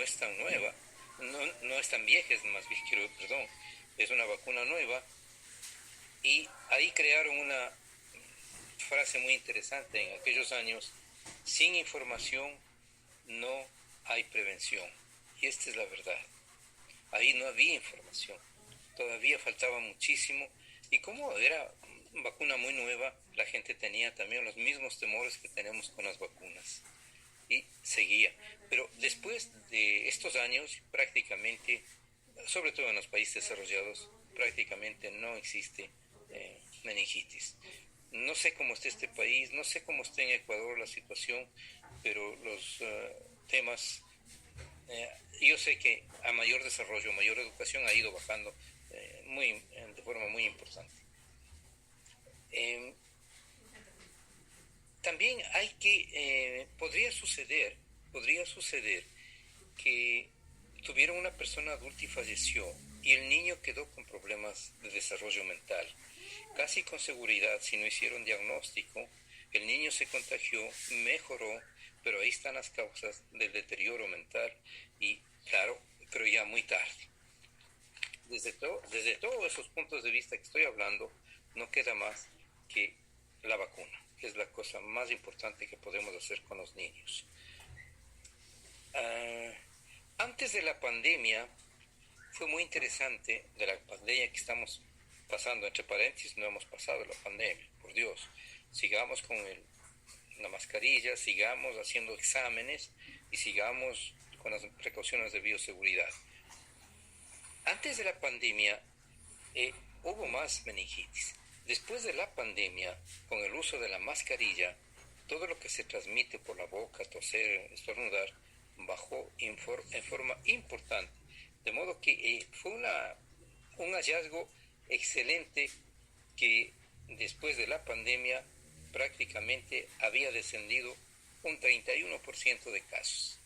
es tan nueva, no es tan vieja, es más vieja, perdón, es una vacuna nueva, y ahí crearon una frase muy interesante en aquellos años: sin información no hay prevención. Y esta es la verdad. Ahí no había información, todavía faltaba muchísimo, y como era vacuna muy nueva, la gente tenía también los mismos temores que tenemos con las vacunas, y seguía. Pero después de estos años, prácticamente, sobre todo en los países desarrollados, prácticamente no existe meningitis. No sé cómo está este país, no sé cómo está en Ecuador la situación, pero los temas, yo sé que a mayor desarrollo, mayor educación ha ido bajando de forma muy importante. También podría suceder que tuvieron una persona adulta y falleció, y el niño quedó con problemas de desarrollo mental. Casi con seguridad, si no hicieron diagnóstico, el niño se contagió, mejoró, pero ahí están las causas del deterioro mental, y claro, pero ya muy tarde. Desde todos esos puntos de vista que estoy hablando, no queda más que la vacuna, que es la cosa más importante que podemos hacer con los niños. Antes de la pandemia, fue muy interesante, de la pandemia que estamos pasando, entre paréntesis, no hemos pasado la pandemia, por Dios. Sigamos con la mascarilla, sigamos haciendo exámenes y sigamos con las precauciones de bioseguridad. Antes de la pandemia hubo más meningitis. Después de la pandemia, con el uso de la mascarilla, todo lo que se transmite por la boca, toser, estornudar, bajó en forma importante. De modo que fue un hallazgo excelente, que después de la pandemia prácticamente había descendido un 31% de casos.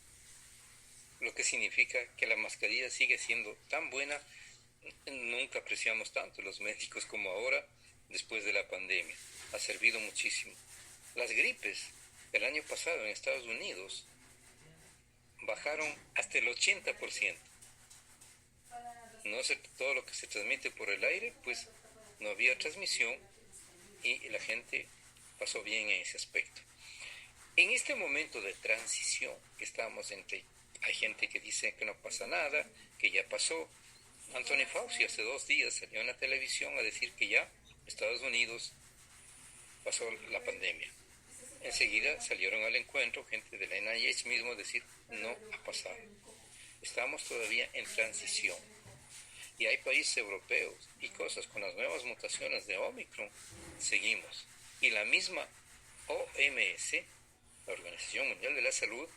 Lo que significa que la mascarilla sigue siendo tan buena. Nunca apreciamos tanto los médicos como ahora, después de la pandemia. Ha servido muchísimo. Las gripes el año pasado en Estados Unidos bajaron hasta el 80%. No sé, todo lo que se transmite por el aire, pues no había transmisión, y la gente pasó bien en ese aspecto. En este momento de transición que estamos hay gente que dice que no pasa nada, que ya pasó. Anthony Fauci hace 2 días salió en la televisión a decir que ya Estados Unidos pasó la pandemia. Enseguida salieron al encuentro gente de la NIH mismo a decir: no ha pasado. Estamos todavía en transición. Y hay países europeos y cosas con las nuevas mutaciones de Omicron, seguimos. Y la misma OMS, la Organización Mundial de la Salud,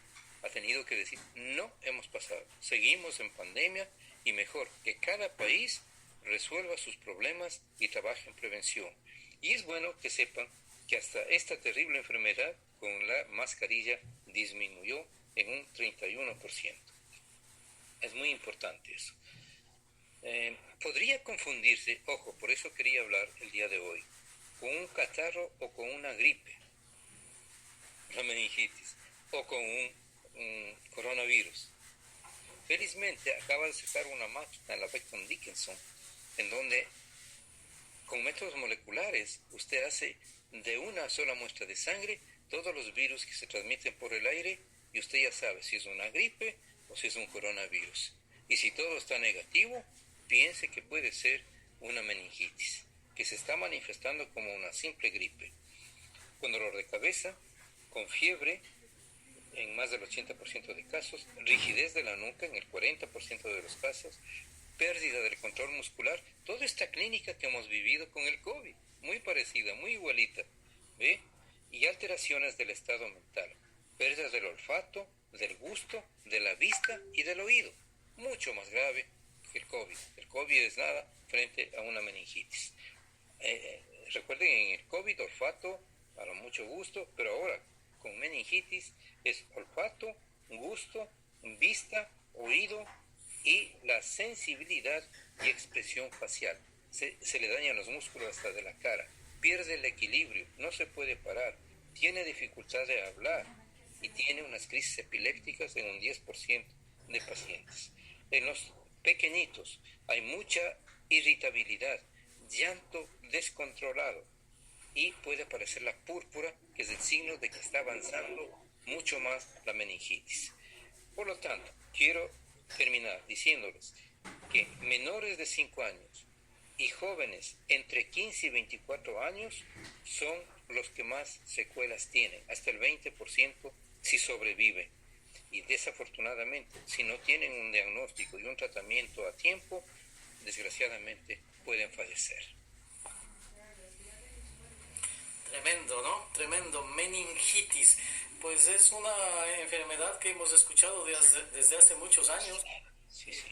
ha tenido que decir: no hemos pasado, seguimos en pandemia, y mejor que cada país resuelva sus problemas y trabaje en prevención. Y es bueno que sepan que hasta esta terrible enfermedad con la mascarilla disminuyó en un 31%. Es muy importante eso. Podría confundirse, ojo, por eso quería hablar el día de hoy, con un catarro o con una gripe, la meningitis, o con un coronavirus. Felizmente acaba de sacar una máquina, la Becton Dickinson, en donde con métodos moleculares usted hace de una sola muestra de sangre todos los virus que se transmiten por el aire, y usted ya sabe si es una gripe o si es un coronavirus. Y si todo está negativo, piense que puede ser una meningitis, que se está manifestando como una simple gripe, con dolor de cabeza, con fiebre en más del 80% de casos, rigidez de la nuca en el 40% de los casos, pérdida del control muscular. Toda esta clínica que hemos vivido con el COVID, muy parecida, muy igualita, ¿ve? Y alteraciones del estado mental, pérdida del olfato, del gusto, de la vista y del oído, mucho más grave que el COVID. El COVID es nada frente a una meningitis. Recuerden, en el COVID, olfato, a lo mucho gusto, pero ahora con meningitis es olfato, gusto, vista, oído y la sensibilidad y expresión facial. Se le dañan los músculos hasta de la cara, pierde el equilibrio, no se puede parar, tiene dificultad de hablar y tiene unas crisis epilépticas en un 10% de pacientes. En los pequeñitos hay mucha irritabilidad, llanto descontrolado y puede aparecer la púrpura, que es el signo de que está avanzando mucho más la meningitis. Por lo tanto, quiero terminar diciéndoles que menores de 5 años y jóvenes entre 15 y 24 años son los que más secuelas tienen, hasta el 20% si sobreviven. Y desafortunadamente, si no tienen un diagnóstico y un tratamiento a tiempo, desgraciadamente pueden fallecer. Tremendo, ¿no? Tremendo. Meningitis. Pues es una enfermedad que hemos escuchado desde hace muchos años. Sí, sí.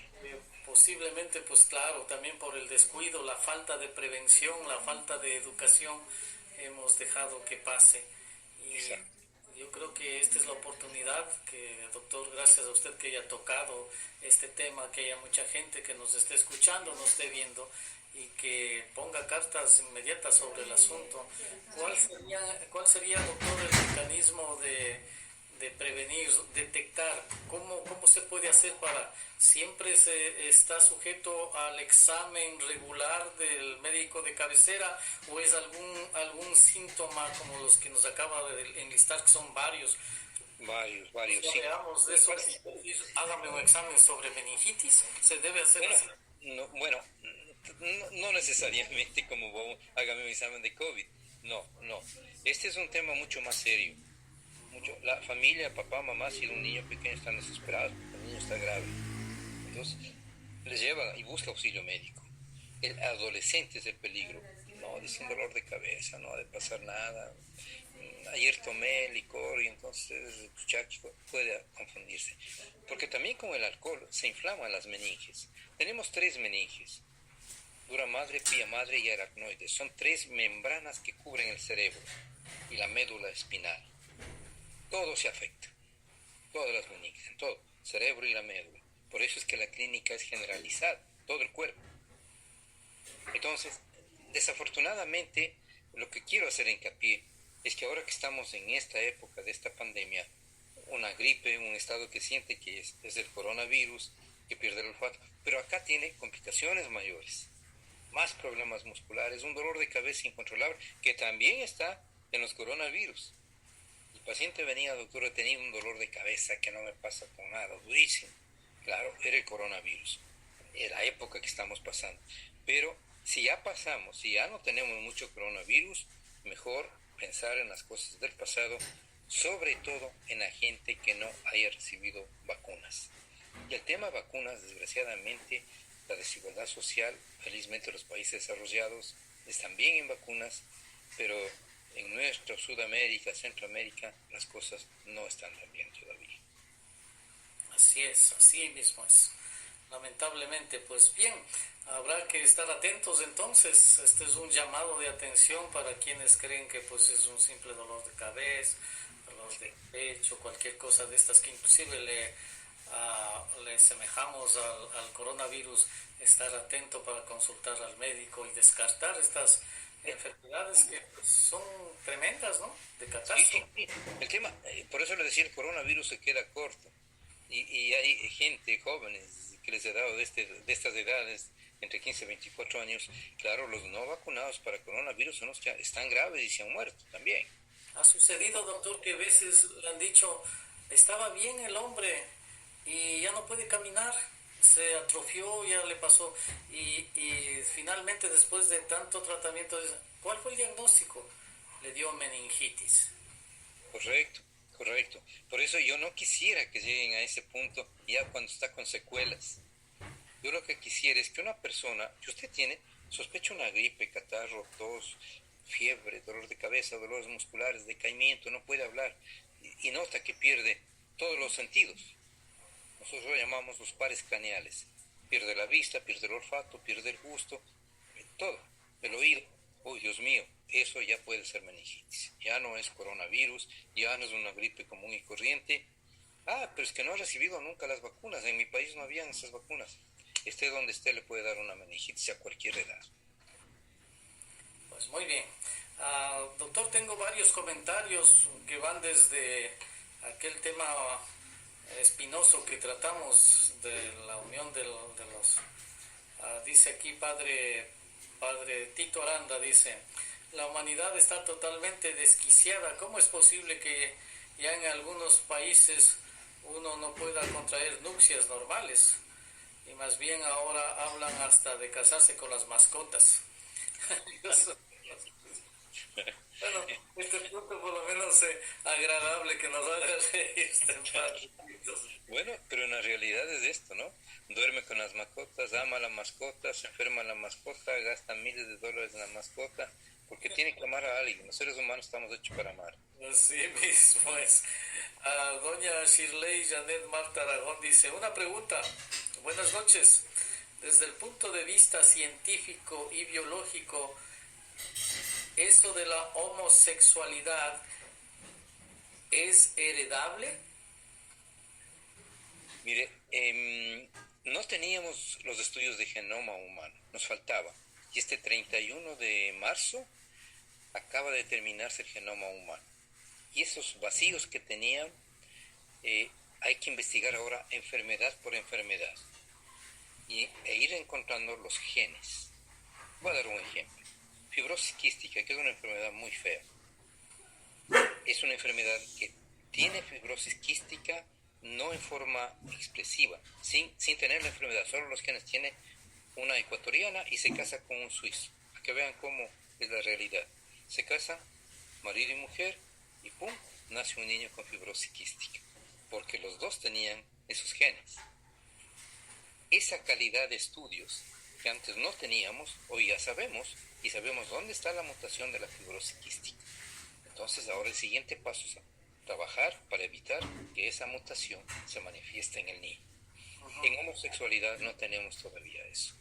Posiblemente, pues claro, también por el descuido, la falta de prevención, la falta de educación, hemos dejado que pase. Y Exacto. yo creo que esta es la oportunidad que, doctor, gracias a usted que haya tocado este tema, que haya mucha gente que nos esté escuchando, nos esté viendo y que ponga cartas inmediatas sobre el asunto. ¿Cuál sería, doctor, el mecanismo de prevenir, detectar? ¿Cómo se puede hacer para siempre se está sujeto al examen regular del médico de cabecera o es algún síntoma como los que nos acaba de enlistar, que son varios? Varios, Ya sí. veamos de eso, hágame un examen sobre meningitis, se debe hacer Bueno, así. bueno, no necesariamente como hágame un examen de COVID. No. Este es un tema mucho más serio. La familia, papá, mamá, si un niño pequeño están desesperados porque el niño está grave. Entonces, les lleva y busca auxilio médico. El adolescente es el peligro. No, dice un dolor de cabeza, no ha de pasar nada. Ayer tomé licor y entonces el muchacho puede confundirse. Porque también con el alcohol se inflaman las meninges. Tenemos 3 meninges: dura madre, pía madre y aracnoides. Son 3 membranas que cubren el cerebro y la médula espinal. Todo se afecta, todas las meninges, todo, cerebro y la médula. Por eso es que la clínica es generalizada, todo el cuerpo. Entonces, desafortunadamente, lo que quiero hacer hincapié es que ahora que estamos en esta época de esta pandemia, una gripe, un estado que siente que es el coronavirus, que pierde el olfato, pero acá tiene complicaciones mayores, más problemas musculares, un dolor de cabeza incontrolable, que también está en los coronavirus. El paciente venía, doctor, he tenido un dolor de cabeza que no me pasa con nada, durísimo. Claro, era el coronavirus, era la época que estamos pasando. Pero si ya pasamos, si ya no tenemos mucho coronavirus, mejor pensar en las cosas del pasado, sobre todo en la gente que no haya recibido vacunas. Y el tema vacunas, desgraciadamente, la desigualdad social, felizmente los países desarrollados están bien en vacunas, pero en nuestra Sudamérica, Centroamérica, las cosas no están tan bien todavía. Así es, así mismo es. Lamentablemente, pues bien, habrá que estar atentos entonces. Este es un llamado de atención para quienes creen que pues es un simple dolor de cabeza, dolor de pecho, cualquier cosa de estas que inclusive le semejamos al coronavirus. Estar atento para consultar al médico y descartar estas enfermedades que pues, son tremendas, ¿no? De catástrofe. Sí. El tema, por eso le decía, el coronavirus se queda corto. Y hay gente, jóvenes, que les he dado de estas edades, entre 15 y 24 años, claro, los no vacunados para coronavirus son los que están graves y se han muerto también. Ha sucedido, doctor, que a veces le han dicho, estaba bien el hombre y ya no puede caminar, se atrofió, ya le pasó, y finalmente después de tanto tratamiento, ¿cuál fue el diagnóstico? Le dio meningitis. Correcto. Por eso yo no quisiera que lleguen a ese punto ya cuando está con secuelas. Yo lo que quisiera es que una persona, que usted tiene, sospecha una gripe, catarro, tos, fiebre, dolor de cabeza, dolores musculares, decaimiento, no puede hablar y nota que pierde todos los sentidos. Nosotros lo llamamos los pares craneales. Pierde la vista, pierde el olfato, pierde el gusto, todo, el oído. Oh, Dios mío, eso ya puede ser meningitis. Ya no es coronavirus, ya no es una gripe común y corriente. Ah, pero es que no ha recibido nunca las vacunas. En mi país no habían esas vacunas. Esté donde esté le puede dar una meningitis a cualquier edad. Pues muy bien. Doctor, tengo varios comentarios que van desde aquel tema espinoso que tratamos de la unión de los... dice aquí padre Tito Aranda, dice, la humanidad está totalmente desquiciada. ¿Cómo es posible que ya en algunos países uno no pueda contraer nupcias normales? Y más bien ahora hablan hasta de casarse con las mascotas. Bueno, este punto por lo menos agradable que nos haga reír padre. Bueno, pero en la realidad es esto, ¿no? Duerme con las mascotas, ama a la mascota, se enferma a la mascota, gasta miles de dólares en la mascota, porque tiene que amar a alguien. Los seres humanos estamos hechos para amar. Así mismo es. Doña Shirley Janet Marta Aragón dice, una pregunta. Buenas noches. Desde el punto de vista científico y biológico, ¿esto de la homosexualidad es heredable? Mire, no teníamos los estudios de genoma humano, nos faltaba. Y este 31 de marzo acaba de terminarse el genoma humano. Y esos vacíos que tenían, hay que investigar ahora enfermedad por enfermedad e ir encontrando los genes. Voy a dar un ejemplo. Fibrosis quística, que es una enfermedad muy fea. Es una enfermedad que tiene fibrosis quística no en forma expresiva, sin tener la enfermedad, solo los genes. Tiene una ecuatoriana y se casa con un suizo, para que vean cómo es la realidad. Se casa marido y mujer y ¡pum!, nace un niño con fibrosis quística, porque los dos tenían esos genes. Esa calidad de estudios que antes no teníamos, hoy ya sabemos, y sabemos dónde está la mutación de la fibrosis quística. Entonces ahora el siguiente paso es trabajar para evitar que esa mutación se manifieste en el niño. En homosexualidad no tenemos todavía eso.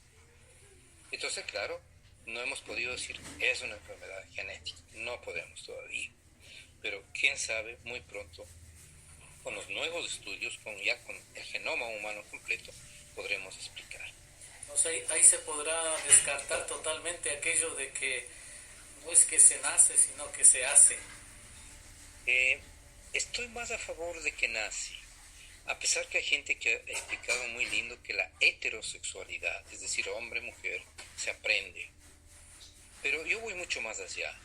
Entonces, claro, no hemos podido decir es una enfermedad genética, no podemos todavía. Pero quién sabe, muy pronto, con los nuevos estudios, con el genoma humano completo, podremos explicar. O sea, ahí se podrá descartar totalmente aquello de que no es que se nace, sino que se hace. Estoy más a favor de que nace, a pesar que hay gente que ha explicado muy lindo que la heterosexualidad, es decir, hombre-mujer, se aprende. Pero yo voy mucho más allá.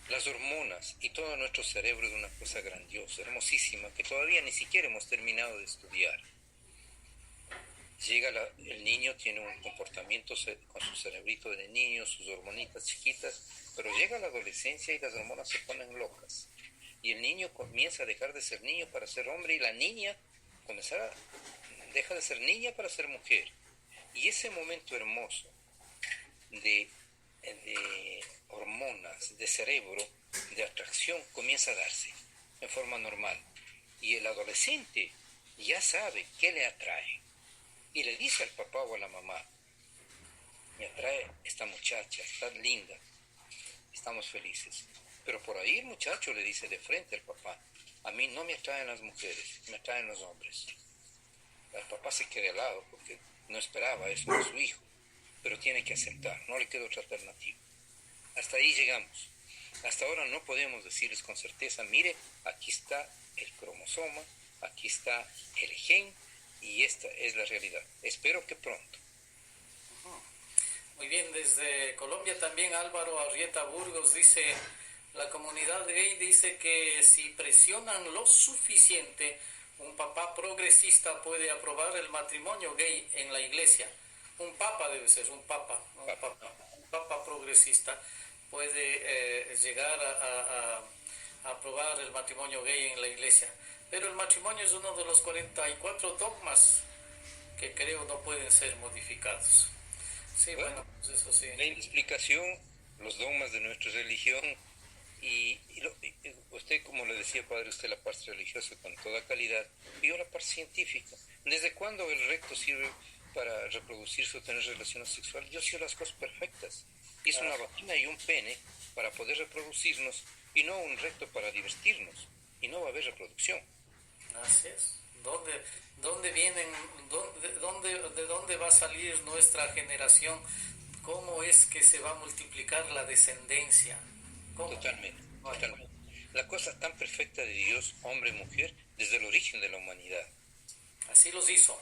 Las hormonas y todo nuestro cerebro es una cosa grandiosa, hermosísima, que todavía ni siquiera hemos terminado de estudiar. Llega el niño, tiene un comportamiento con su cerebrito de niño, sus hormonitas chiquitas, pero llega la adolescencia y las hormonas se ponen locas. Y el niño comienza a dejar de ser niño para ser hombre, y la niña deja de ser niña para ser mujer. Y ese momento hermoso de hormonas, de cerebro, de atracción, comienza a darse en forma normal. Y el adolescente ya sabe qué le atrae. Y le dice al papá o a la mamá, me atrae esta muchacha, está linda, estamos felices. Pero por ahí el muchacho le dice de frente al papá, a mí no me atraen las mujeres, me atraen los hombres. El papá se queda al lado porque no esperaba eso de su hijo, pero tiene que aceptar, no le queda otra alternativa. Hasta ahí llegamos. Hasta ahora no podemos decirles con certeza, mire, aquí está el cromosoma, aquí está el gen, y esta es la realidad. Espero que pronto. Muy bien, desde Colombia también Álvaro Arrieta Burgos dice, la comunidad gay dice que si presionan lo suficiente, un papá progresista puede aprobar el matrimonio gay en la iglesia. Un papa debe ser, un papa progresista puede llegar a aprobar el matrimonio gay en la iglesia. Pero el matrimonio es uno de los 44 dogmas que creo no pueden ser modificados. Sí, bueno, pues eso sí. La explicación, los dogmas de nuestra religión, y usted, como le decía, padre, usted la parte religiosa con toda calidad, y yo la parte científica. ¿Desde cuándo el recto sirve para reproducirse o tener relaciones sexuales? Yo sé las cosas perfectas. Es una vagina y un pene para poder reproducirnos, y no un recto para divertirnos, y no va a haber reproducción. Así es. ¿De dónde va a salir nuestra generación? ¿Cómo es que se va a multiplicar la descendencia? ¿Cómo? Totalmente. La cosa tan perfecta de Dios, hombre y mujer, desde el origen de la humanidad. Así los hizo.